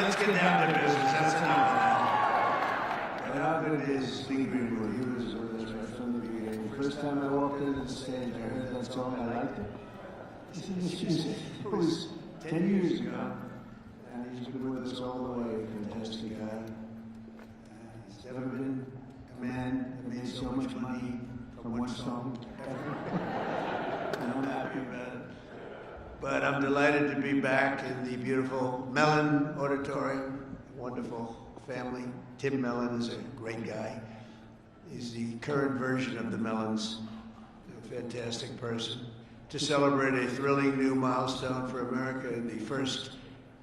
let's get down to business. That's enough now. What happened is Lee Greenwood. He was with us right from the beginning. The first time I walked into the stage, I heard that song. I liked it. He said, "This music." It was 10 years ago, and he's been with us all the way. Fantastic guy. He's never been a man that made so much money from one song ever. And I'm happy about it. But I'm delighted to be back in the beautiful Mellon Auditorium. Wonderful family. Tim Mellon is a great guy. He's the current version of the Mellons. A fantastic person. To celebrate a thrilling new milestone for America in the first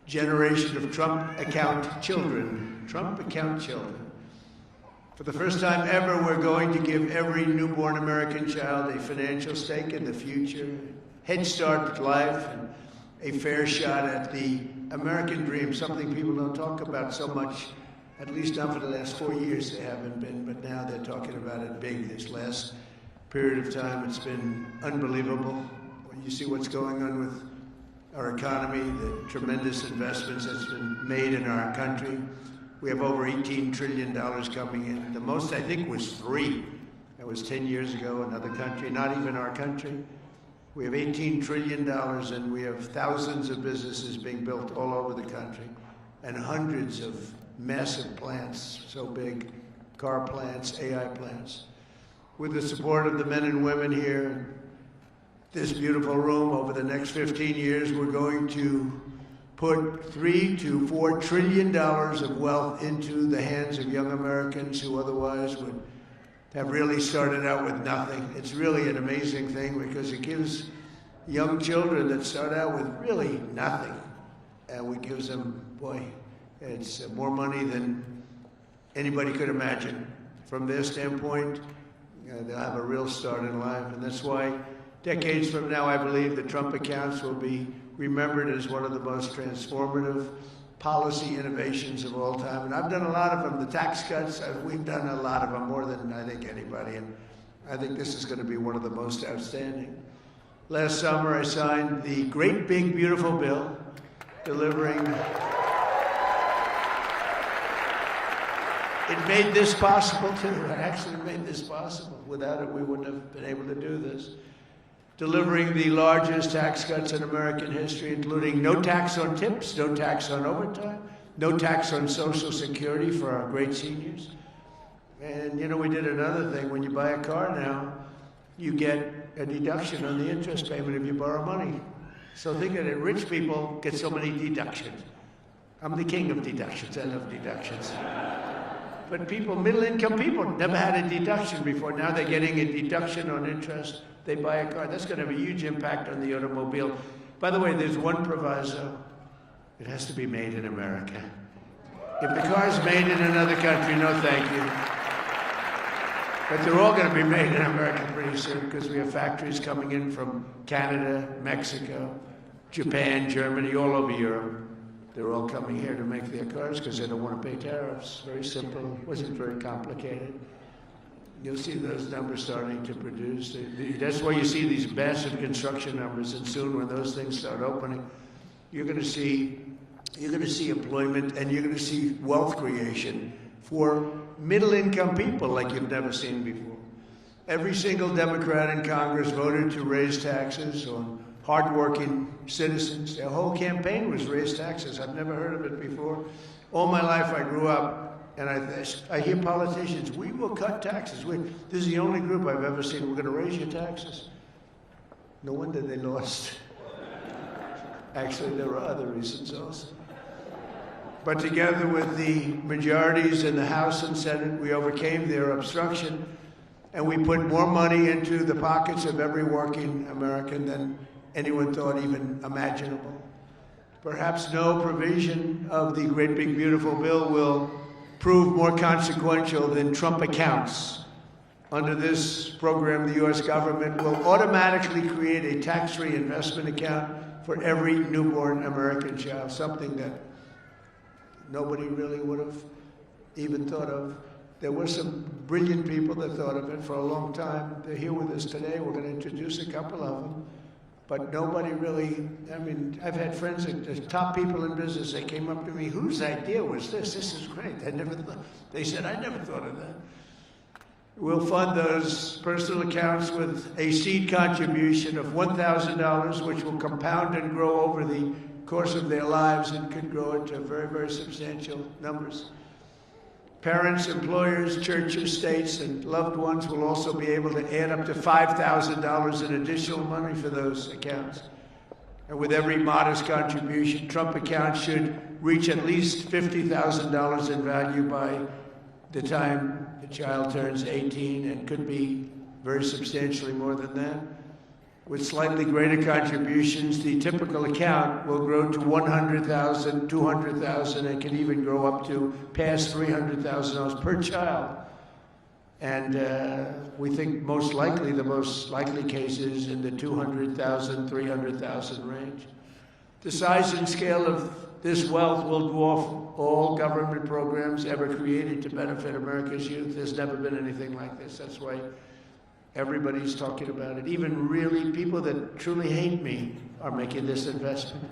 generation of Trump account children. Trump account children. For the first time ever, we're going to give every newborn American child a financial stake in the future, head start at life, and a fair shot at the American dream, something people don't talk about so much, at least not for the last 4 years they haven't been, but now they're talking about it big this last period of time. It's been unbelievable. When you see what's going on with our economy, the tremendous investments that's been made in our country. We have over $18 trillion coming in. The most, I think, was 3. That was 10 years ago, another country, not even our country. We have $18 trillion, and we have thousands of businesses being built all over the country, and hundreds of massive plants, so big, car plants, AI plants. With the support of the men and women here, this beautiful room, over the next 15 years, we're going to put $3 to $4 trillion of wealth into the hands of young Americans who otherwise would have really started out with nothing. It's really an amazing thing because it gives young children that start out with really nothing, and we gives them, boy, it's more money than anybody could imagine. From their standpoint, they'll have a real start in life, and that's why decades from now, I believe the Trump accounts will be remembered as one of the most transformative policy innovations of all time. And I've done a lot of them. The tax cuts, we've done a lot of them, more than I think anybody. And I think this is going to be one of the most outstanding. Last summer, I signed the great big beautiful bill delivering. It made this possible too. It actually made this possible. Without it, we wouldn't have been able to do this. Delivering the largest tax cuts in American history, including no tax on tips, no tax on overtime, no tax on Social Security for our great seniors. And, you know, we did another thing. When you buy a car now, you get a deduction on the interest payment if you borrow money. So think of it, rich people get so many deductions. I'm the king of deductions. I love deductions. But people, middle-income people, never had a deduction before. Now they're getting a deduction on interest. They buy a car. That's going to have a huge impact on the automobile. By the way, there's one proviso. It has to be made in America. If the car's made in another country, no thank you. But they're all going to be made in America pretty soon because we have factories coming in from Canada, Mexico, Japan, Germany, all over Europe. They're all coming here to make their cars because they don't want to pay tariffs. Very simple. It wasn't very complicated. You'll see those numbers starting to produce. That's why you see these massive construction numbers, and soon when those things start opening, you're going to see employment, and you're going to see wealth creation for middle-income people like you've never seen before. Every single Democrat in Congress voted to raise taxes on hardworking citizens. Their whole campaign was raise taxes. I've never heard of it before. All my life I grew up, and I hear politicians, we will cut taxes. This is the only group I've ever seen, we're going to raise your taxes. No wonder they lost. Actually, there were other reasons also. But together with the majorities in the House and Senate, we overcame their obstruction, and we put more money into the pockets of every working American than anyone thought even imaginable. Perhaps no provision of the great big beautiful bill will prove more consequential than Trump accounts. Under this program, the U.S. government will automatically create a tax-free investment account for every newborn American child, something that nobody really would have even thought of. There were some brilliant people that thought of it for a long time. They're here with us today. We're going to introduce a couple of them. But nobody really, I mean, I've had friends, the top people in business, they came up to me, whose idea was this? This is great. They said, I never thought of that. We'll fund those personal accounts with a seed contribution of $1,000, which will compound and grow over the course of their lives and could grow into very, very substantial numbers. Parents, employers, churches, states, and loved ones will also be able to add up to $5,000 in additional money for those accounts. And with every modest contribution, Trump accounts should reach at least $50,000 in value by the time the child turns 18, and could be very substantially more than that. With slightly greater contributions, the typical account will grow to $100,000, $200,000, and can even grow up to past $300,000 per child. And we think most likely, the most likely case is in the $200,000, $300,000 range. The size and scale of this wealth will dwarf all government programs ever created to benefit America's youth. There's never been anything like this. That's why everybody's talking about it. Even really people that truly hate me are making this investment.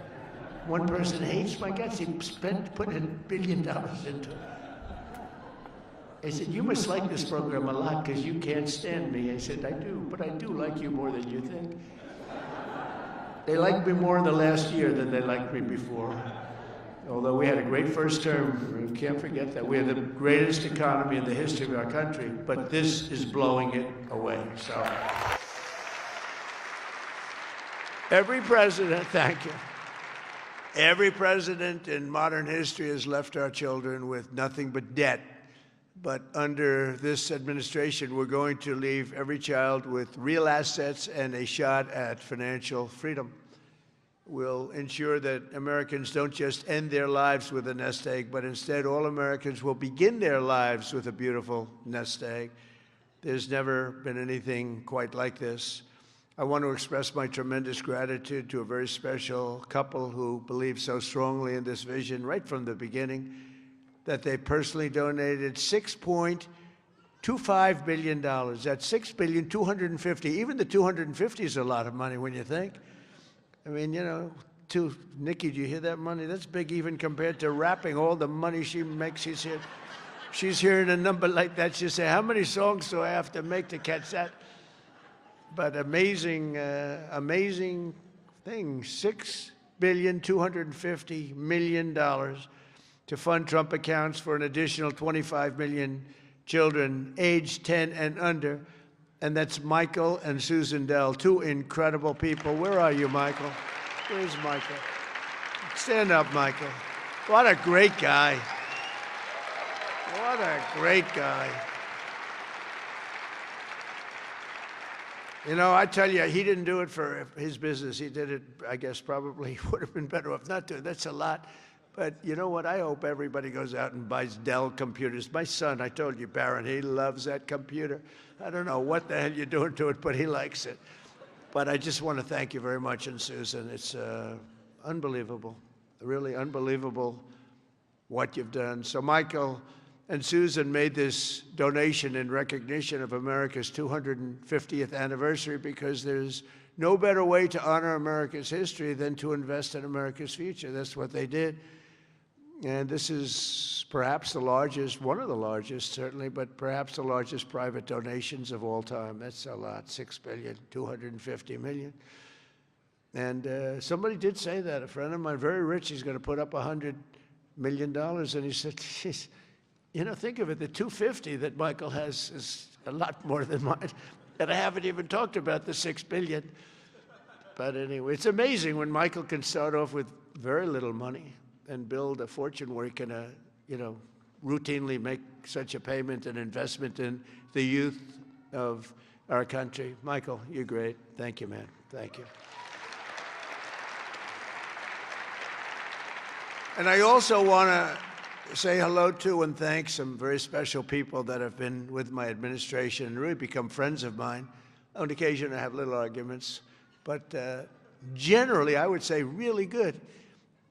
One person hates my guts. He put $1 billion into it. I said, you must like this program a lot because you can't stand me. I said, I do, but I do like you more than you think. They liked me more in the last year than they liked me before. Although we had a great first term, we can't forget that. We had the greatest economy in the history of our country, but this is blowing it away. So, every president, thank you. Every president in modern history has left our children with nothing but debt. But under this administration, we're going to leave every child with real assets and a shot at financial freedom. We'll ensure that Americans don't just end their lives with a nest egg, but instead all Americans will begin their lives with a beautiful nest egg. There's never been anything quite like this. I want to express my tremendous gratitude to a very special couple who believed so strongly in this vision right from the beginning that they personally donated $6.25 billion. That's $6,250,000,000. Even the 250 is a lot of money when you think. I mean, you know, Nicki, do you hear that money? That's big even compared to rapping, all the money she makes. She's hearing a number like that. She'll say, how many songs do I have to make to catch that? But amazing, amazing thing, $6,250,000,000 to fund Trump accounts for an additional 25 million children aged 10 and under. And that's Michael and Susan Dell, two incredible people. Where are you, Michael? Where's Michael? Stand up, Michael. What a great guy. What a great guy. You know, I tell you, he didn't do it for his business. He did it, I guess, probably would have been better off not to. That's a lot. But you know what? I hope everybody goes out and buys Dell computers. My son, I told you, Barron, he loves that computer. I don't know what the hell you're doing to it, but he likes it. But I just want to thank you very much, and Susan, it's unbelievable, really unbelievable what you've done. So Michael and Susan made this donation in recognition of America's 250th anniversary because there's no better way to honor America's history than to invest in America's future. That's what they did. And this is perhaps the largest, one of the largest, certainly, but perhaps the largest private donations of all time. That's a lot, $6,250,000,000. And somebody did say that. A friend of mine, very rich, he's going to put up $100 million. And he said, geez, you know, think of it, the 250 that Michael has is a lot more than mine. And I haven't even talked about the $6 billion. But anyway, it's amazing when Michael can start off with very little money and build a fortune where he can, you know, routinely make such a payment and investment in the youth of our country. Michael, you're great. Thank you, man. Thank you. And I also want to say hello to and thank some very special people that have been with my administration and really become friends of mine. On occasion, I have little arguments, but generally, I would say really good.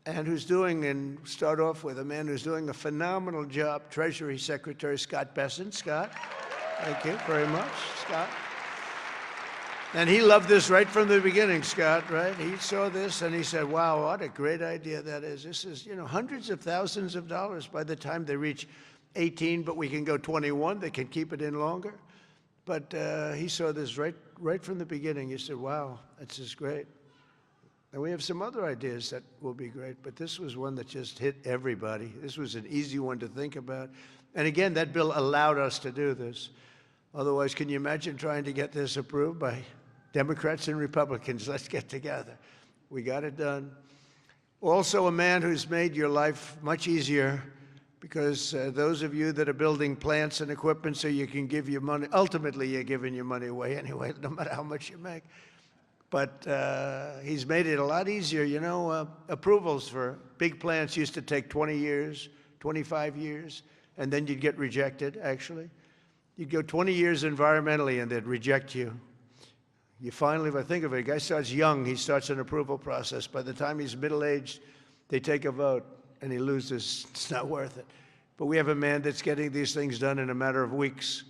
And who's doing, and start off with a man who's doing a phenomenal job, Treasury Secretary Scott Bessent. Scott, thank you very much, Scott. And he loved this right from the beginning, Scott, right? He saw this and he said, wow, what a great idea that is. This is, hundreds of thousands of dollars by the time they reach 18, but we can go 21. They can keep it in longer. But he saw this right from the beginning. He said, wow, this is great. And we have some other ideas that will be great, but this was one that just hit everybody. This was an easy one to think about. And again, that bill allowed us to do this. Otherwise, can you imagine trying to get this approved by Democrats and Republicans? Let's get together. We got it done. Also, a man who's made your life much easier, because those of you that are building plants and equipment so you can give your money, ultimately you're giving your money away anyway, no matter how much you make. But he's made it a lot easier. Approvals for big plants used to take 20 years, 25 years, and then you'd get rejected, actually. You'd go 20 years environmentally and they'd reject you. You finally, if I think of it, a guy starts young, he starts an approval process. By the time he's middle-aged, they take a vote and he loses. It's not worth it. But we have a man that's getting these things done in a matter of weeks.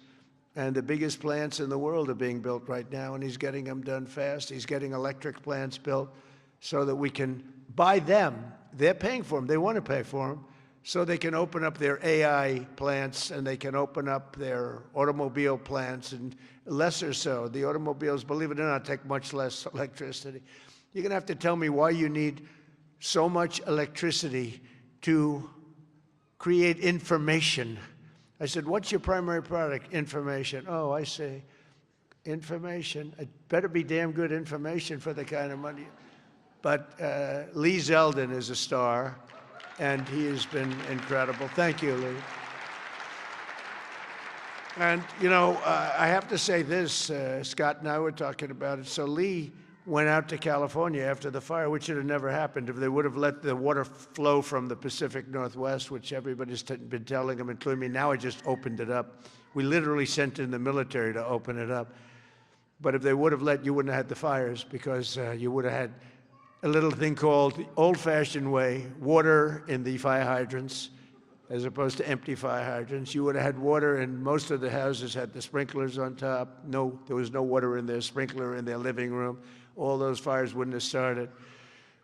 And the biggest plants in the world are being built right now, and he's getting them done fast. He's getting electric plants built so that we can buy them. They're paying for them. They want to pay for them. So they can open up their AI plants and they can open up their automobile plants, and lesser so. The automobiles, believe it or not, take much less electricity. You're going to have to tell me why you need so much electricity to create information. I said, what's your primary product? Information. Oh, I see. Information. It better be damn good information for the kind of money. But Lee Zeldin is a star, and he has been incredible. Thank you, Lee. And, I have to say this, Scott and I were talking about it. So Lee went out to California after the fire, which would have never happened if they would have let the water flow from the Pacific Northwest, which everybody's been telling them, including me. Now I just opened it up. We literally sent in the military to open it up. But if they would have let, you wouldn't have had the fires, because you would have had a little thing called the old-fashioned way, water in the fire hydrants, as opposed to empty fire hydrants. You would have had water, and most of the houses had the sprinklers on top. No, there was no water in their sprinkler in their living room. All those fires wouldn't have started.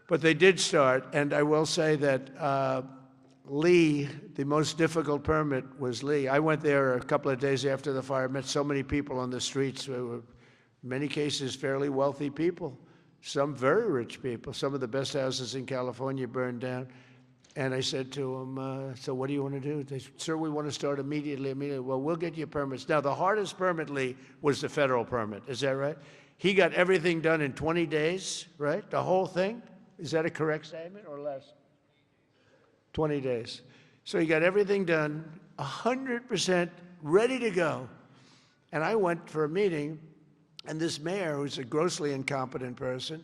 But they did start, and I will say that Lee, the most difficult permit was Lee. I went there a couple of days after the fire, met so many people on the streets who were, in many cases, fairly wealthy people, some very rich people. Some of the best houses in California burned down. And I said to them, so what do you want to do? They said, sir, we want to start immediately. Well, we'll get you permits. Now, the hardest permit, Lee, was the federal permit. Is that right? He got everything done in 20 days, right? The whole thing? Is that a correct statement or less? 20 days. So he got everything done, 100% ready to go. And I went for a meeting, and this mayor, who's a grossly incompetent person,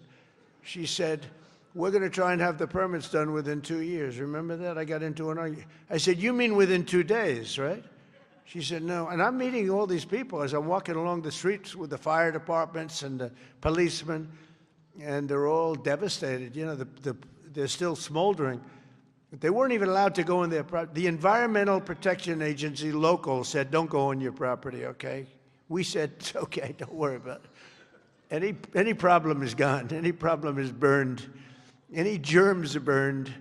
she said, we're going to try and have the permits done within 2 years. Remember that? I got into an argument. I said, you mean within 2 days, right? She said, no. And I'm meeting all these people as I'm walking along the streets with the fire departments and the policemen, and they're all devastated. They're still smoldering. They weren't even allowed to go in their property. The Environmental Protection Agency local said, don't go on your property, okay? We said, it's okay, don't worry about it. Any problem is gone. Any problem is burned. Any germs are burned.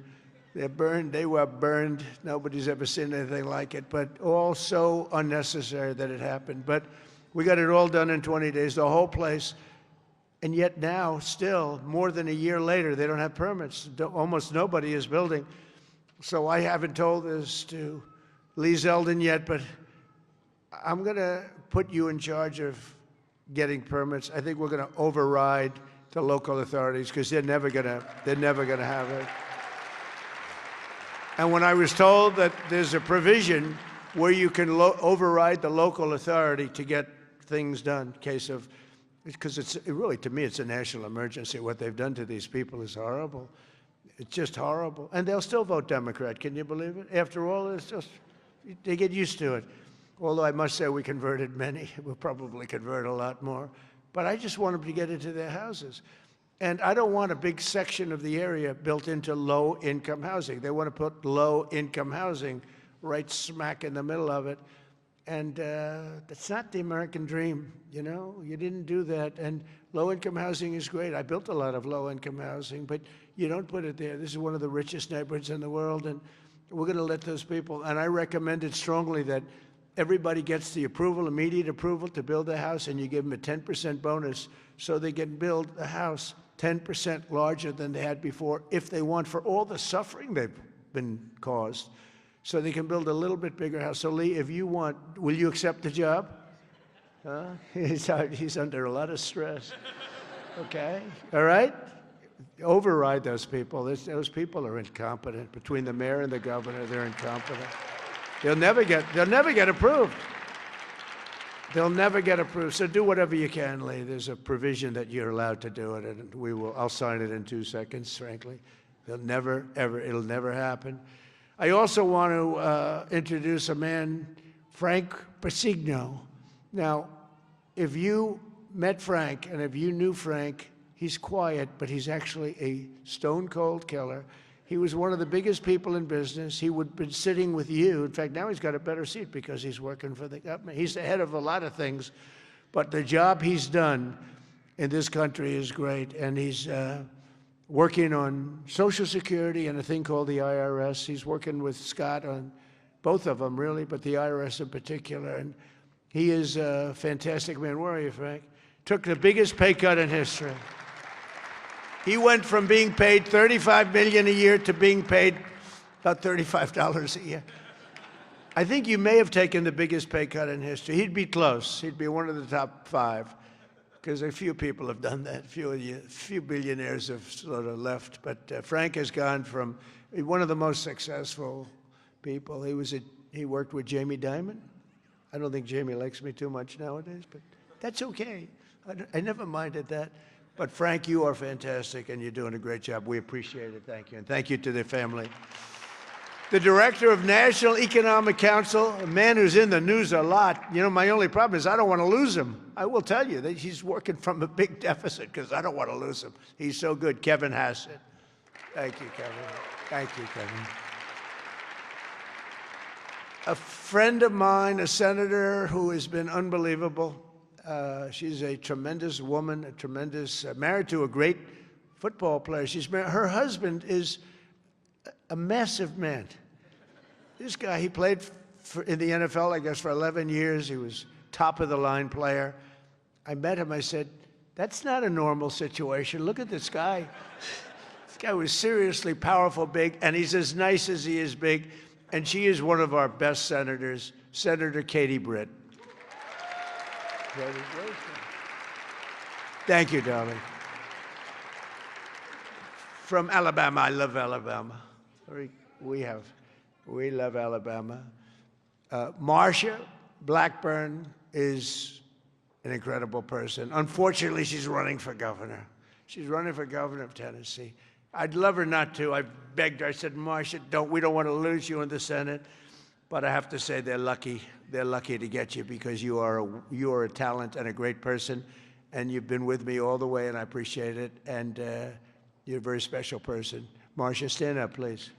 They're burned. They were burned. Nobody's ever seen anything like it, but all so unnecessary that it happened. But we got it all done in 20 days, the whole place. And yet now, still, more than a year later, they don't have permits. Almost nobody is building. So I haven't told this to Lee Zeldin yet, but I'm going to put you in charge of getting permits. I think we're going to override the local authorities, because they're never going to have it. And when I was told that there's a provision where you can override the local authority to get things done, because it's really, to me, it's a national emergency. What they've done to these people is horrible. It's just horrible. And they'll still vote Democrat. Can you believe it? After all, it's just, they get used to it. Although I must say we converted many. We'll probably convert a lot more. But I just want them to get into their houses. And I don't want a big section of the area built into low-income housing. They want to put low-income housing right smack in the middle of it. And that's not the American dream, you know? You didn't do that. And low-income housing is great. I built a lot of low-income housing, but you don't put it there. This is one of the richest neighborhoods in the world, and we're going to let those people, and I recommend it strongly that everybody gets the approval, immediate approval to build a house, and you give them a 10% bonus so they can build a house 10% larger than they had before if they want, for all the suffering they've been caused. So they can build a little bit bigger house. So Lee, if you want, will you accept the job? Huh? He's under a lot of stress. Okay, all right? Override those people. Those people are incompetent. Between the mayor and the governor, they're incompetent. They'll never get approved. They'll never get approved. So do whatever you can, Lee. There's a provision that you're allowed to do it, and I'll sign it in 2 seconds, frankly. It'll never happen. I also want to introduce a man, Frank Pasigno. Now, if you met Frank, and if you knew Frank, he's quiet, but he's actually a stone-cold killer. He was one of the biggest people in business. He would have been sitting with you. In fact, now he's got a better seat because he's working for the government. He's the head of a lot of things, but the job he's done in this country is great, and he's working on Social Security and a thing called the IRS. He's working with Scott on both of them, really, but the IRS in particular. And he is a fantastic man. Where are you, Frank? Took the biggest pay cut in history. He went from being paid $35 million a year to being paid about $35 a year. I think you may have taken the biggest pay cut in history. He'd be close. He'd be one of the top 5. Because a few people have done that. Few billionaires have sort of left. But Frank has gone from one of the most successful people. He worked with Jamie Dimon. I don't think Jamie likes me too much nowadays, but that's okay. I never minded that. But Frank, you are fantastic, and you're doing a great job. We appreciate it. Thank you. And thank you to the family. The director of National Economic Council, a man who's in the news a lot. You know, my only problem is I don't want to lose him. I will tell you that he's working from a big deficit because I don't want to lose him. He's so good. Kevin Hassett. Thank you, Kevin. Thank you, Kevin. A friend of mine, a senator who has been unbelievable. She's a tremendous woman, married to a great football player. Her husband is a massive man. This guy, he played in the NFL, I guess, for 11 years. He was top-of-the-line player. I met him. I said, that's not a normal situation. Look at this guy. This guy was seriously powerful, big, and he's as nice as he is big. And she is one of our best senators, Senator Katie Britt. Thank you, darling. From Alabama. I love Alabama. We love Alabama. Marsha Blackburn is an incredible person. Unfortunately, she's running for governor. She's running for governor of Tennessee. I'd love her not to. I begged her. I said, Marsha, we don't want to lose you in the Senate. But I have to say they're lucky. They're lucky to get you because you are a talent and a great person, and you've been with me all the way, and I appreciate it. And you're a very special person. Marsha, stand up, please.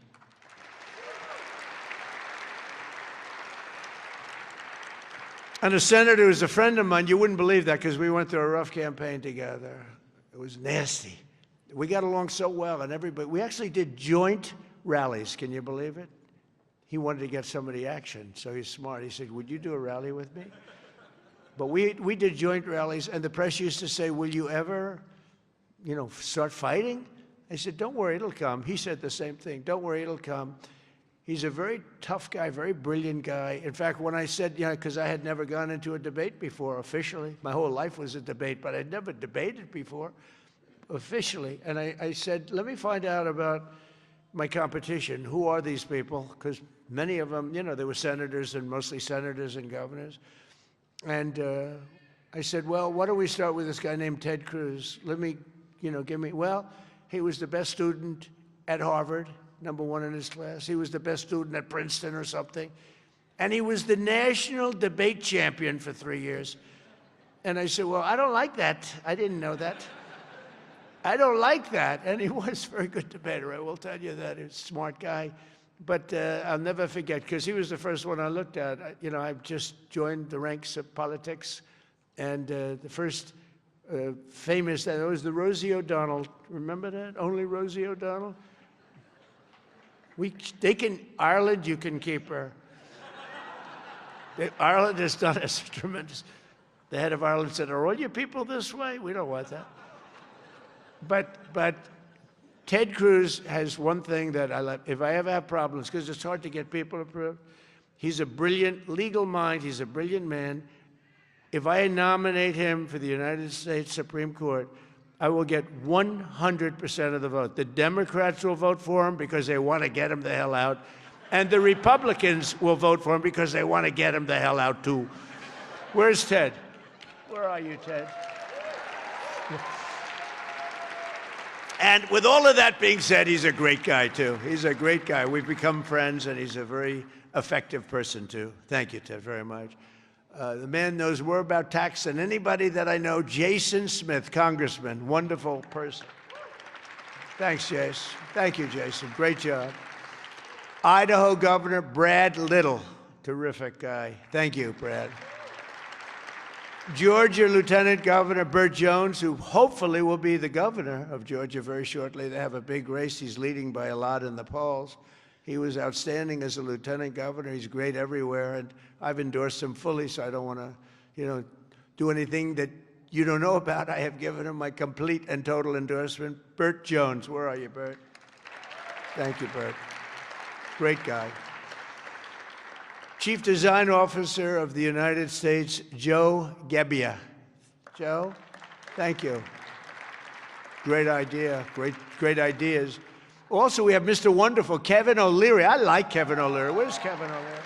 And a senator who's a friend of mine, you wouldn't believe that because we went through a rough campaign together. It was nasty. We got along so well, and we actually did joint rallies. Can you believe it? He wanted to get some of the action, so he's smart. He said, would you do a rally with me? But we did joint rallies, and the press used to say, will you ever, start fighting? I said, don't worry, it'll come. He said the same thing. Don't worry, it'll come. He's a very tough guy, very brilliant guy. In fact, when I said, because I had never gone into a debate before officially. My whole life was a debate, but I'd never debated before officially. And I said, let me find out about my competition. Who are these people? Because many of them, they were senators and mostly senators and governors. And I said, well, why don't we start with this guy named Ted Cruz? Let me, he was the best student at Harvard, #1 in his class. He was the best student at Princeton or something. And he was the national debate champion for 3 years. And I said, well, I don't like that. I didn't know that. I don't like that. And he was a very good debater, I will tell you that. He's a smart guy. But I'll never forget, because he was the first one I looked at. I've just joined the ranks of politics, and the first famous, that was the Rosie O'Donnell. Remember that? Only Rosie O'Donnell? Ireland, you can keep her. Ireland has done us tremendous. The head of Ireland said, "Are all your people this way? We don't want that." But Ted Cruz has one thing that I like. If I ever have problems, because it's hard to get people approved, he's a brilliant legal mind. He's a brilliant man. If I nominate him for the United States Supreme Court, I will get 100% of the vote. The Democrats will vote for him because they want to get him the hell out. And the Republicans will vote for him because they want to get him the hell out, too. Where's Ted? Where are you, Ted? And with all of that being said, he's a great guy, too. He's a great guy. We've become friends, and he's a very effective person, too. Thank you, Ted, very much. The man knows more about tax than anybody that I know. Jason Smith, Congressman, wonderful person. Thanks, Jason. Thank you, Jason. Great job. Idaho Governor Brad Little, terrific guy. Thank you, Brad. Georgia Lieutenant Governor Burt Jones, who hopefully will be the governor of Georgia very shortly. They have a big race. He's leading by a lot in the polls. He was outstanding as a lieutenant governor. He's great everywhere, and I've endorsed him fully, so I don't want to, do anything that you don't know about. I have given him my complete and total endorsement. Burt Jones, where are you, Burt? Thank you, Burt. Great guy. Chief Design Officer of the United States, Joe Gebbia. Joe, thank you. Great idea, great ideas. Also, we have Mr. Wonderful, Kevin O'Leary. I like Kevin O'Leary. Where's Kevin O'Leary?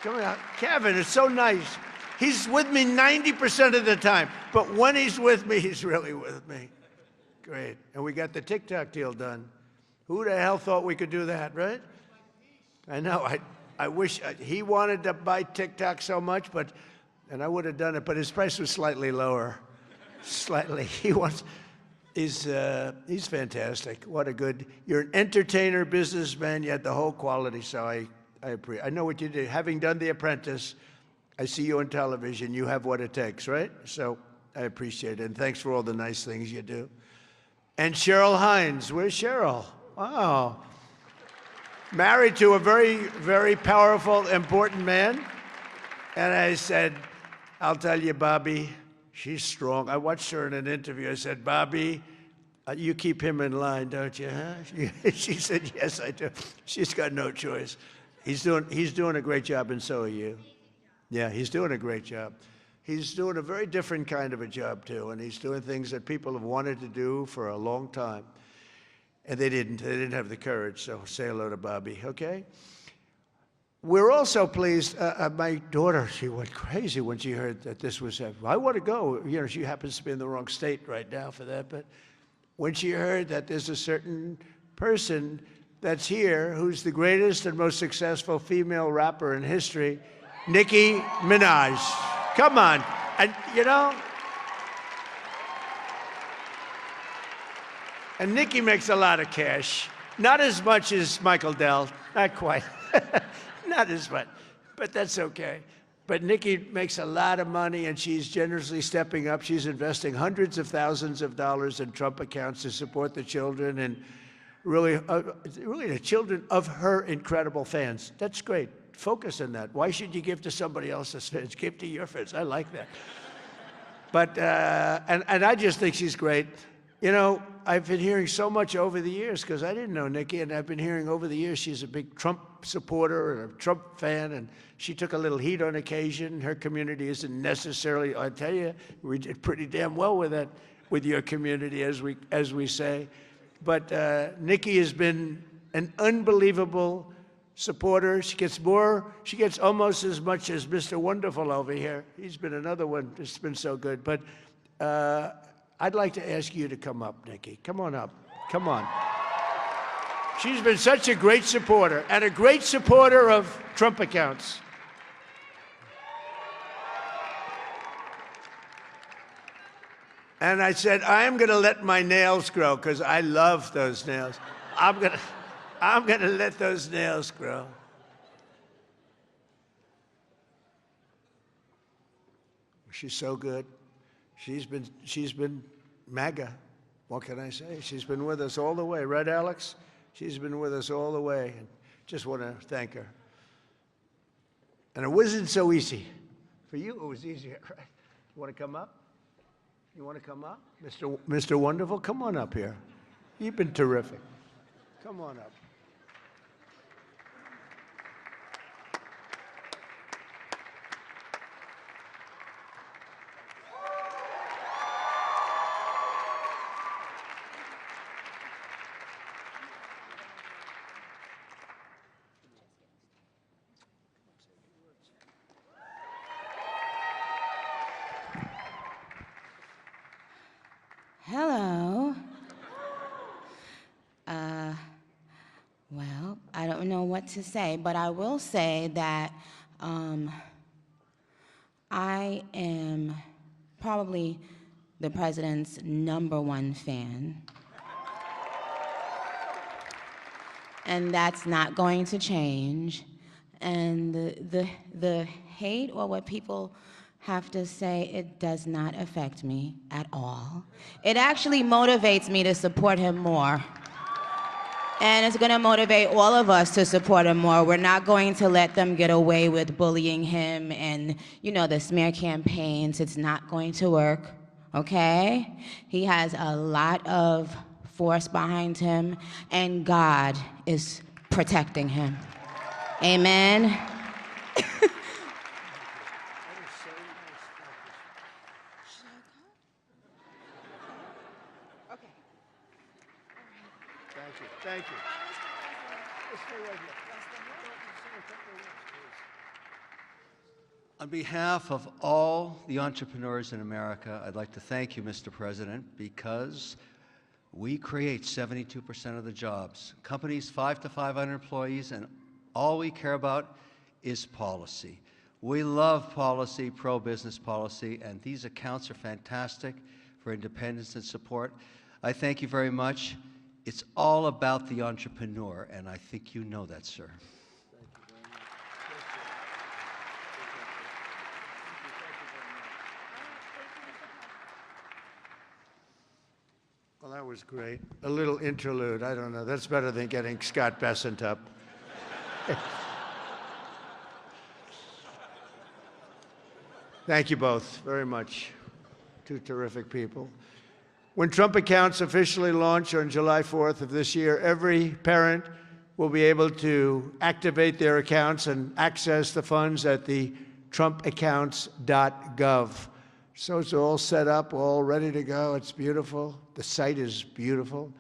Come on, Kevin, it's so nice. He's with me 90% of the time, but when he's with me, he's really with me. Great. And we got the TikTok deal done. Who the hell thought we could do that, right? I know. I wish he wanted to buy TikTok so much, and I would have done it, but his price was slightly lower. Slightly. He's fantastic. What a good, you're an entertainer, businessman, you had the whole quality, so I appreciate. I know what you did. Having done The Apprentice, I see you on television, you have what it takes, right? So I appreciate it, and thanks for all the nice things you do. And Cheryl Hines, where's Cheryl? Wow. Married to a very, very powerful, important man. And I said, I'll tell you, Bobby, she's strong. I watched her in an interview. I said, Bobby, you keep him in line, don't you, huh? She said, yes, I do. She's got no choice. He's doing a great job, and so are you. Yeah, he's doing a great job. He's doing a very different kind of a job, too, and he's doing things that people have wanted to do for a long time. And they didn't have the courage, so say hello to Bobby, okay? We're also pleased, my daughter, she went crazy when she heard that this was happening. I want to go. She happens to be in the wrong state right now for that, but when she heard that there's a certain person that's here who's the greatest and most successful female rapper in history, Nicki Minaj. Come on. And, and Nicki makes a lot of cash. Not as much as Michael Dell. Not quite. Not as much. But that's okay. But Nicki makes a lot of money, and she's generously stepping up. She's investing hundreds of thousands of dollars in Trump accounts to support the children and really the children of her incredible fans. That's great. Focus on that. Why should you give to somebody else's fans? Give to your fans. I like that. But, and I just think she's great. I've been hearing so much over the years, because I didn't know Nicki, and I've been hearing over the years she's a big Trump supporter and a Trump fan, and she took a little heat on occasion. Her community isn't necessarily, I tell you, we did pretty damn well with that, with your community, as we say. But Nicki has been an unbelievable supporter. She gets almost as much as Mr. Wonderful over here. He's been another one that's been so good. But I'd like to ask you to come up, Nicki. Come on up. Come on. She's been such a great supporter, and a great supporter of Trump accounts. And I said, I'm going to let my nails grow, because I love those nails. I'm going I'm going to let those nails grow. She's so good. She's been MAGA. What can I say? She's been with us all the way. Right, Alex? She's been with us all the way. And just want to thank her. And it wasn't so easy. For you, it was easier, right? You want to come up? You want to come up? Mr. Wonderful, come on up here. You've been terrific. Come on up. Hello. Well, I don't know what to say, but I will say that I am probably the president's #1 fan. And that's not going to change. And the hate or what people have to say, it does not affect me at all. It actually motivates me to support him more. And it's going to motivate all of us to support him more. We're not going to let them get away with bullying him and, you know, the smear campaigns. It's not going to work, okay? He has a lot of force behind him, and God is protecting him. Amen. Thank you. On behalf of all the entrepreneurs in America, I'd like to thank you, Mr. President, because we create 72% of the jobs. Companies 5 to 500 employees, and all we care about is policy. We love policy, pro-business policy, and these accounts are fantastic for independence and support. I thank you very much. It's all about the entrepreneur, and I think you know that, sir. Well, that was great. A little interlude. I don't know. That's better than getting Scott Bessent up. Thank you both very much. Two terrific people. When Trump accounts officially launch on July 4th of this year, every parent will be able to activate their accounts and access the funds at the trumpaccounts.gov. So it's all set up, all ready to go. It's beautiful. The site is beautiful.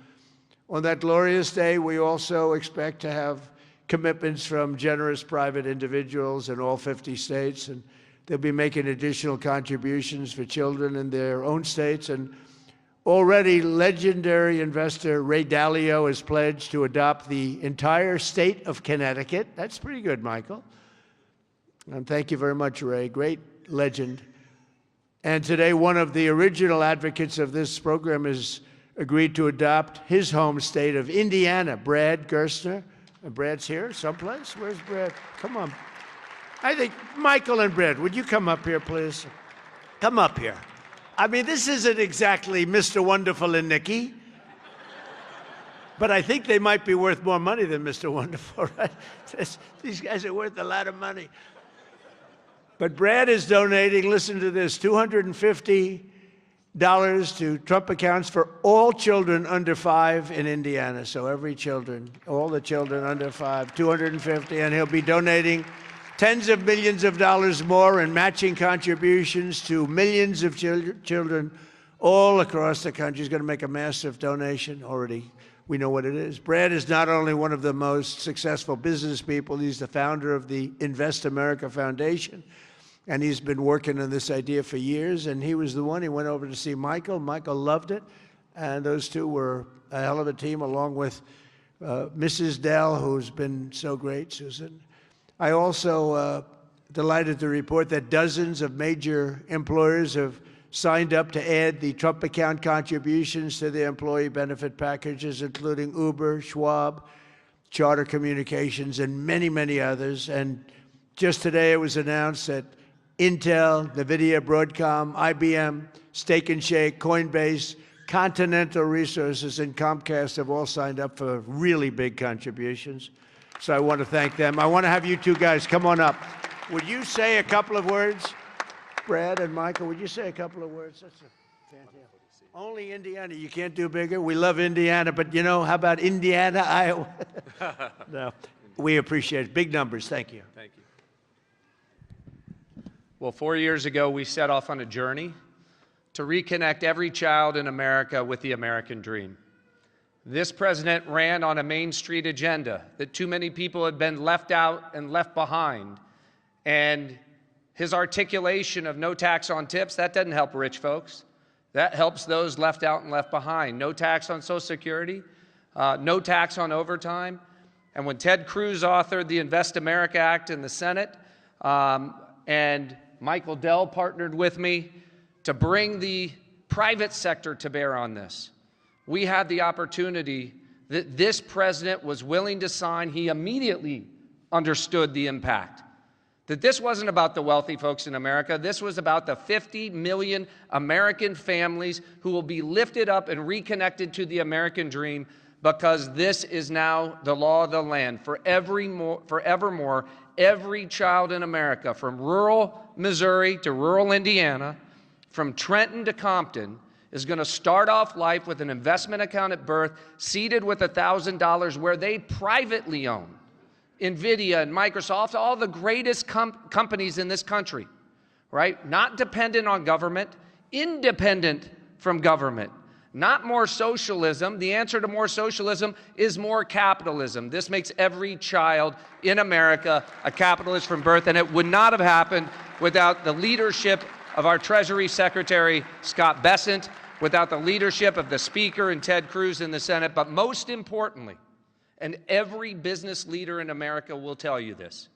On that glorious day, we also expect to have commitments from generous private individuals in all 50 states, and they'll be making additional contributions for children in their own states. And already, legendary investor Ray Dalio has pledged to adopt the entire state of Connecticut. That's pretty good, Michael. And thank you very much, Ray. Great legend. And today, one of the original advocates of this program has agreed to adopt his home state of Indiana, Brad Gerstner. Brad's here someplace? Where's Brad? Come on. I think Michael and Brad, would you come up here, please? Come up here. I mean, this isn't exactly Mr. Wonderful and Nicki, but I think they might be worth more money than Mr. Wonderful, right? These guys are worth a lot of money. But Brad is donating, listen to this, $250 to Trump accounts for all children under 5 in Indiana. So every children, all the children under 5, $250, and he'll be donating tens of millions of dollars more in matching contributions to millions of children all across the country. He's going to make a massive donation already. We know what it is. Brad is not only one of the most successful business people, he's the founder of the Invest America Foundation. And he's been working on this idea for years. And he was the one, he went over to see Michael. Michael loved it. And those two were a hell of a team, along with Mrs. Dell, who's been so great, Susan. I also delighted to report that dozens of major employers have signed up to add the Trump account contributions to their employee benefit packages, including Uber, Schwab, Charter Communications, and many, many others. And just today it was announced that Intel, NVIDIA, Broadcom, IBM, Steak and Shake, Coinbase, Continental Resources, and Comcast have all signed up for really big contributions. So I want to thank them. I want to have you two guys come on up. Would you say a couple of words? Brad and Michael, would you say a couple of words? That's fantastic. Only Indiana. You can't do bigger. We love Indiana, but you know, how about Indiana, Iowa? No, we appreciate it. Big numbers. Thank you. Thank you. Well, 4 years ago, we set off on a journey to reconnect every child in America with the American dream. This president ran on a Main Street agenda that too many people had been left out and left behind. And his articulation of no tax on tips, that doesn't help rich folks. That helps those left out and left behind. No tax on Social Security, no tax on overtime. And when Ted Cruz authored the Invest America Act in the Senate, and Michael Dell partnered with me to bring the private sector to bear on this, we had the opportunity that this president was willing to sign. He immediately understood the impact. That this wasn't about the wealthy folks in America. This was about the 50 million American families who will be lifted up and reconnected to the American dream, because this is now the law of the land. Forevermore, every child in America, from rural Missouri to rural Indiana, from Trenton to Compton, is going to start off life with an investment account at birth, seated with $1,000, where they privately own NVIDIA and Microsoft, all the greatest companies in this country, right? Not dependent on government, independent from government. Not more socialism. The answer to more socialism is more capitalism. This makes every child in America a capitalist from birth, and it would not have happened without the leadership of our Treasury Secretary, Scott Bessent, without the leadership of the Speaker and Ted Cruz in the Senate, but most importantly, and every business leader in America will tell you this,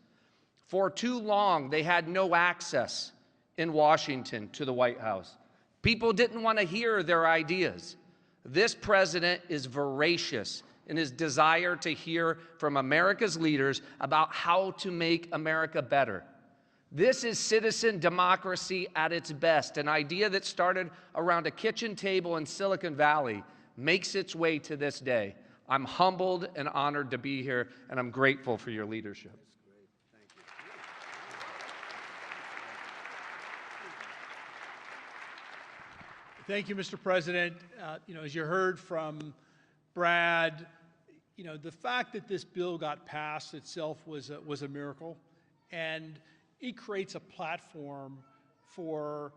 for too long they had no access in Washington to the White House. People didn't want to hear their ideas. This president is voracious in his desire to hear from America's leaders about how to make America better. This is citizen democracy at its best. An idea that started around a kitchen table in Silicon Valley makes its way to this day. I'm humbled and honored to be here, and I'm grateful for your leadership. Thank you, Mr. President. As you heard from Brad, the fact that this bill got passed itself was a miracle, and it creates a platform for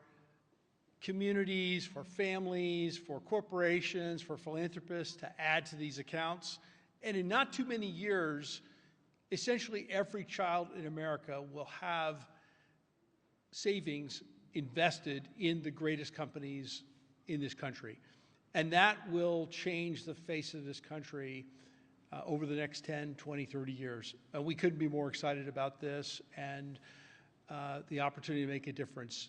communities, for families, for corporations, for philanthropists to add to these accounts. And in not too many years, essentially every child in America will have savings invested in the greatest companies in this country. And that will change the face of this country over the next 10, 20, 30 years. We couldn't be more excited about this and the opportunity to make a difference.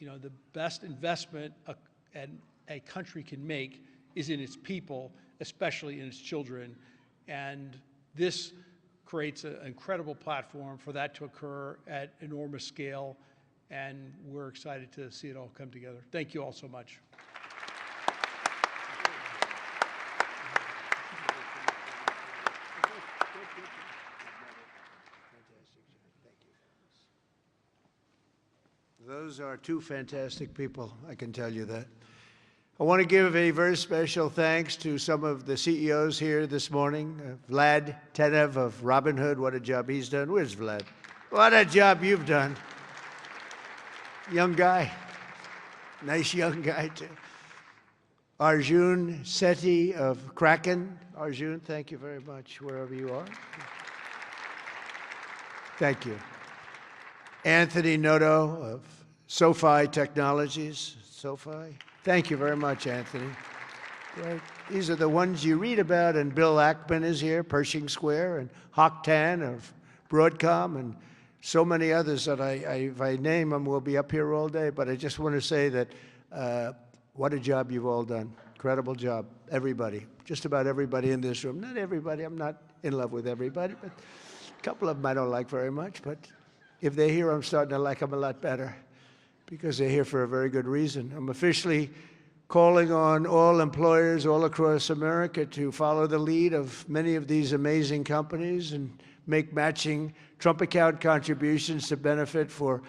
The best investment a country can make is in its people, especially in its children. And this creates an incredible platform for that to occur at enormous scale. And we're excited to see it all come together. Thank you all so much. Those are two fantastic people, I can tell you that. I want to give a very special thanks to some of the CEOs here this morning. Vlad Tenev of Robinhood, what a job he's done. Where's Vlad? What a job you've done. Young guy. Nice young guy, too. Arjun Sethi of Kraken. Arjun, thank you very much, wherever you are. Thank you. Anthony Noto of SoFi Technologies. SoFi. Thank you very much, Anthony. Great. These are the ones you read about, and Bill Ackman is here, Pershing Square, and Hock Tan of Broadcom, and so many others that if I name them, we'll be up here all day. But I just want to say that what a job you've all done. Incredible job, everybody. Just about everybody in this room. Not everybody, I'm not in love with everybody, but a couple of them I don't like very much. But if they're here, I'm starting to like them a lot better because they're here for a very good reason. I'm officially calling on all employers all across America to follow the lead of many of these amazing companies and make matching Trump account contributions to benefit for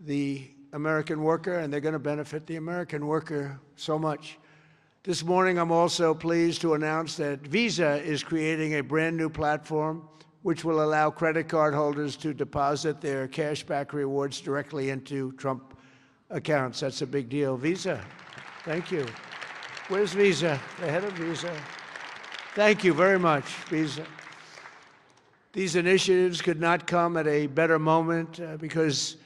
the American worker, and they're going to benefit the American worker so much. This morning, I'm also pleased to announce that Visa is creating a brand new platform which will allow credit card holders to deposit their cashback rewards directly into Trump accounts. That's a big deal. Visa, thank you. Where's Visa? The head of Visa. Thank you very much, Visa. These initiatives could not come at a better moment because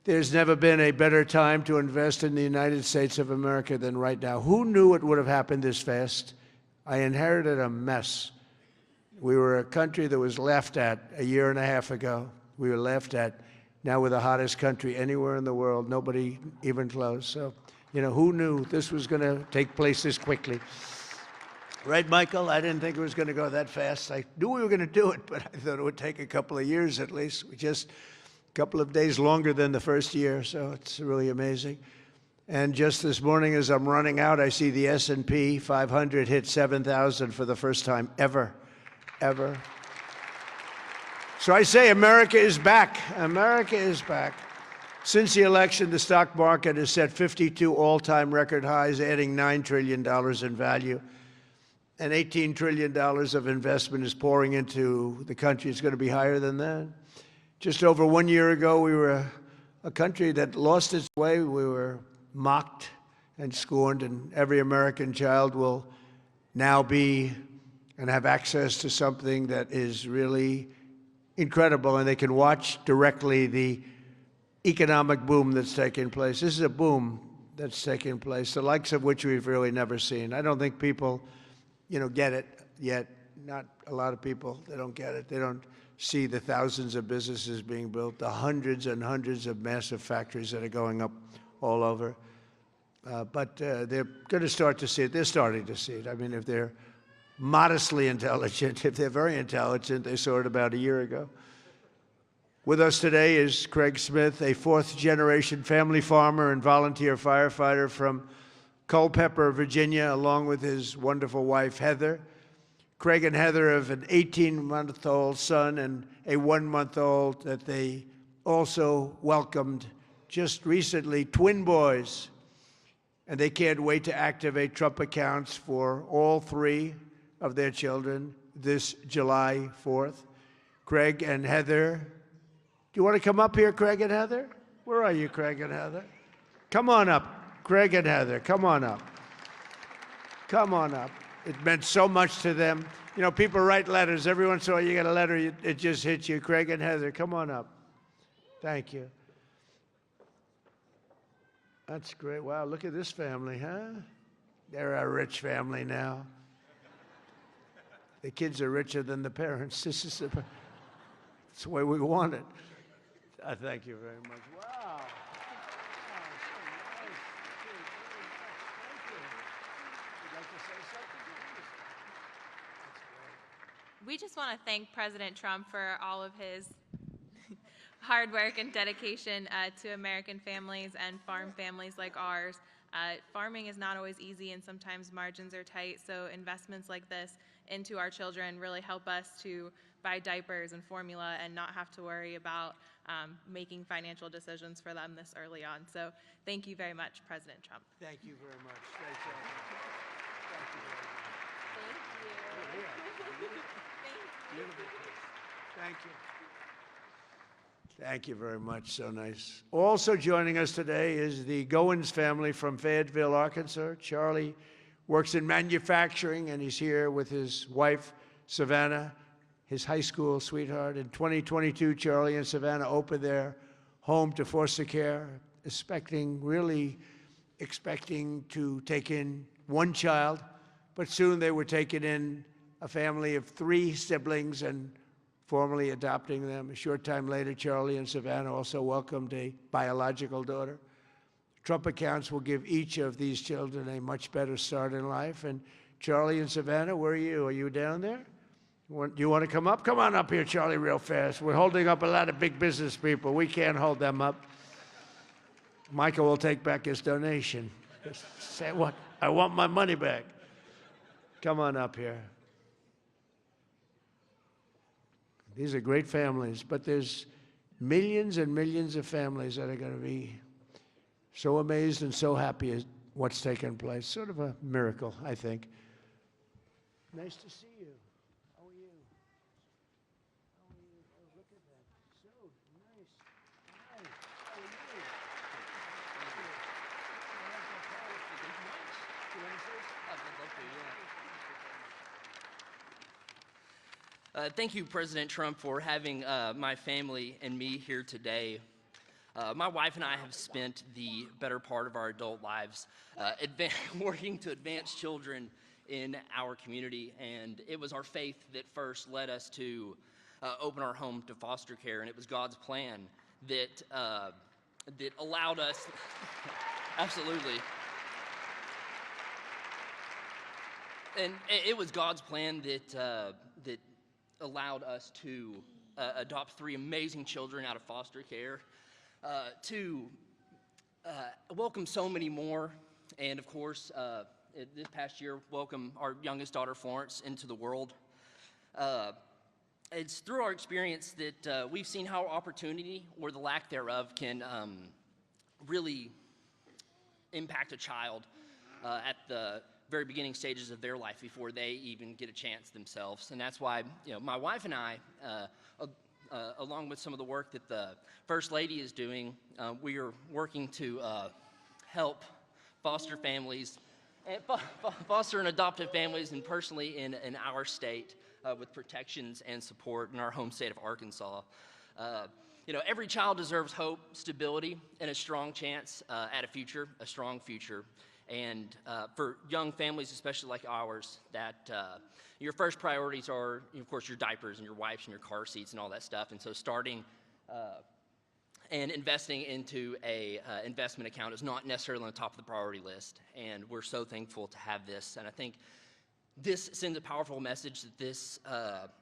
there's never been a better time to invest in the United States of America than right now. Who knew it would have happened this fast? I inherited a mess. We were a country that was laughed at a year and a half ago. We were laughed at. Now we're the hottest country anywhere in the world, nobody even close. So, you know, who knew this was going to take place this quickly? Right, Michael? I didn't think it was going to go that fast. I knew we were going to do it, but I thought it would take a couple of years at least. We just couple of days longer than the first year, so it's really amazing. And just this morning, as I'm running out, I see the S&P 500 hit 7,000 for the first time ever. So I say America is back. America is back. Since the election, the stock market has set 52 all-time record highs, adding $9 trillion in value. And $18 trillion of investment is pouring into the country. It's going to be higher than that. Just over 1 year ago, we were a country that lost its way. We were mocked and scorned, and every American child will now be and have access to something that is really incredible, and they can watch directly the economic boom that's taking place. This is a boom that's taking place, the likes of which we've really never seen. I don't think people, get it yet. Not a lot of people, they don't get it. They don't see the thousands of businesses being built, the hundreds and hundreds of massive factories that are going up all over. But they're going to start to see it. They're starting to see it. I mean, if they're modestly intelligent, if they're very intelligent, they saw it about a year ago. With us today is Craig Smith, a fourth-generation family farmer and volunteer firefighter from Culpeper, Virginia, along with his wonderful wife, Heather. Craig and Heather have an 18-month-old son and a 1-month-old that they also welcomed just recently, twin boys. And they can't wait to activate Trump accounts for all 3 of their children this July 4th. Craig and Heather, do you want to come up here, Craig and Heather? Where are you, Craig and Heather? Come on up, Craig and Heather, come on up. Come on up. It meant so much to them. People write letters. Every once in a while you get a letter, it just hits you. Craig and Heather, come on up. Thank you. That's great. Wow, look at this family, huh? They're a rich family now. The kids are richer than the parents. This is it's the way we want it. Thank you very much. Wow. We just want to thank President Trump for all of his hard work and dedication to American families and farm families like ours. Farming is not always easy, and sometimes margins are tight, so investments like this into our children really help us to buy diapers and formula and not have to worry about making financial decisions for them this early on. So thank you very much, President Trump. Thank you very much. Thank you very much. Thank you. Thank you very much. So nice. Also joining us today is the Goins family from Fayetteville, Arkansas. Charlie works in manufacturing, and he's here with his wife, Savannah, his high school sweetheart. In 2022, Charlie and Savannah opened their home to foster care, really expecting to take in 1 child, but soon they were taking in a family of 3 siblings and formally adopting them. A short time later, Charlie and Savannah also welcomed a biological daughter. Trump accounts will give each of these children a much better start in life. And Charlie and Savannah, where are you? Are you down there? Do you want to come up? Come on up here, Charlie, real fast. We're holding up a lot of big business people. We can't hold them up. Michael will take back his donation. Say what? I want my money back. Come on up here. These are great families, but there's millions and millions of families that are going to be so amazed and so happy at what's taken place. Sort of a miracle, I think. Nice to see you. How are you? How are you? Oh, look at that. So nice. Hi. How are you? Thank you, President Trump, for having my family and me here today. My wife and I have spent the better part of our adult lives working to advance children in our community, and it was our faith that first led us to open our home to foster care, and it was God's plan that allowed us, absolutely, and it was God's plan that allowed us to adopt 3 amazing children out of foster care, to welcome so many more, and of course, this past year, welcome our youngest daughter, Florence, into the world. It's through our experience that we've seen how opportunity, or the lack thereof, can really impact a child at the very beginning stages of their life before they even get a chance themselves. And that's why, my wife and I, along with some of the work that the First Lady is doing, we are working to help foster families, and foster and adoptive families, and personally in our state with protections and support in our home state of Arkansas. Every child deserves hope, stability, and a strong chance at a future, a strong future. And for young families, especially like ours, that your first priorities are, of course, your diapers and your wipes and your car seats and all that stuff. And so starting and investing into a investment account is not necessarily on the top of the priority list. And we're so thankful to have this. And I think this sends a powerful message that this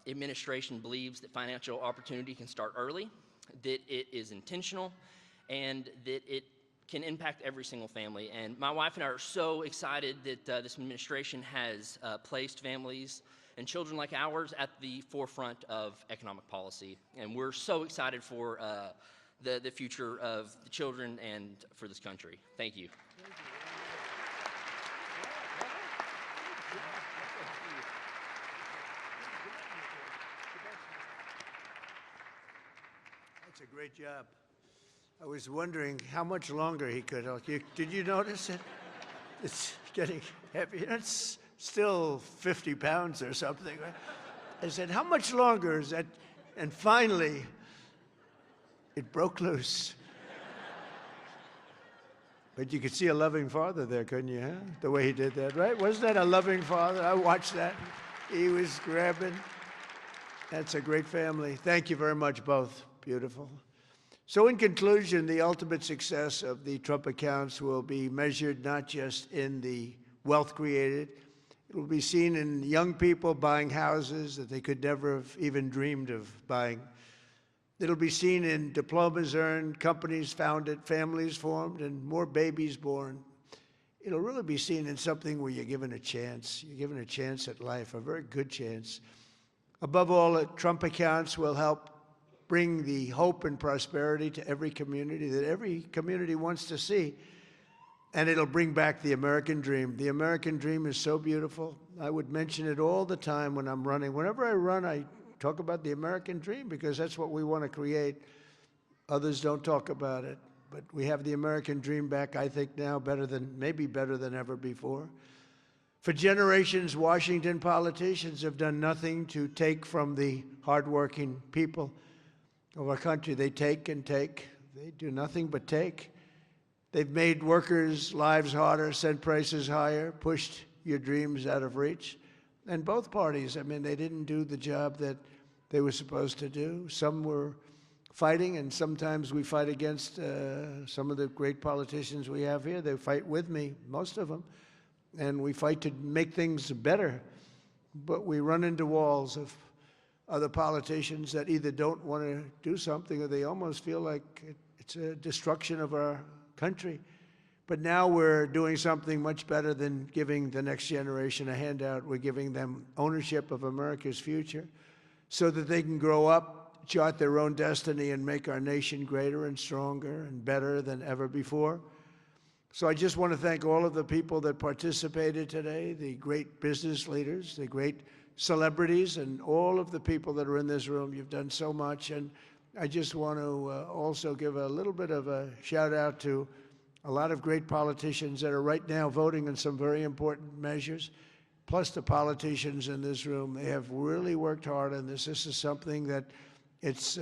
administration believes that financial opportunity can start early, that it is intentional, and that it can impact every single family. And my wife and I are so excited that this administration has placed families and children like ours at the forefront of economic policy. And we're so excited for the future of the children and for this country. Thank you. That's a great job. I was wondering how much longer he could. Did you notice it? It's getting heavy. It's still 50 pounds or something, right? I said, how much longer is that? And finally, it broke loose. But you could see a loving father there, couldn't you, huh? The way he did that, right? Wasn't that a loving father? I watched that. He was grabbing. That's a great family. Thank you very much, both. Beautiful. So in conclusion, the ultimate success of the Trump accounts will be measured not just in the wealth created. It will be seen in young people buying houses that they could never have even dreamed of buying. It'll be seen in diplomas earned, companies founded, families formed, and more babies born. It'll really be seen in something where you're given a chance. You're given a chance at life, a very good chance. Above all, Trump accounts will help bring the hope and prosperity to every community that every community wants to see. And it'll bring back the American dream. The American dream is so beautiful. I would mention it all the time when I'm running. Whenever I run, I talk about the American dream because that's what we want to create. Others don't talk about it. But we have the American dream back, I think, now maybe better than ever before. For generations, Washington politicians have done nothing to take from the hardworking people of our country. They take and take. They do nothing but take. They've made workers' lives harder, sent prices higher, pushed your dreams out of reach. And both parties, they didn't do the job that they were supposed to do. Some were fighting, and sometimes we fight against some of the great politicians we have here. They fight with me, most of them, and we fight to make things better. But we run into walls of other politicians that either don't want to do something or they almost feel like it's a destruction of our country. But now we're doing something much better than giving the next generation a handout. We're giving them ownership of America's future so that they can grow up, chart their own destiny, and make our nation greater and stronger and better than ever before. So I just want to thank all of the people that participated today, the great business leaders, the great celebrities, and all of the people that are in this room. You've done so much. And I just want to also give a little bit of a shout out to a lot of great politicians that are right now voting on some very important measures, plus the politicians in this room. They have really worked hard on this. This is something that it's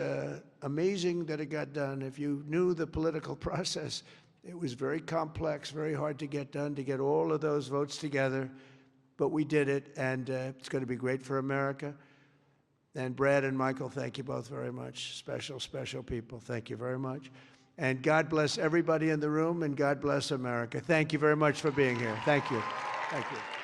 amazing that it got done. If you knew the political process, it was very complex, very hard to get done, to get all of those votes together. But we did it, and it's going to be great for America. And Brad and Michael, thank you both very much. Special, special people. Thank you very much. And God bless everybody in the room, and God bless America. Thank you very much for being here. Thank you. Thank you.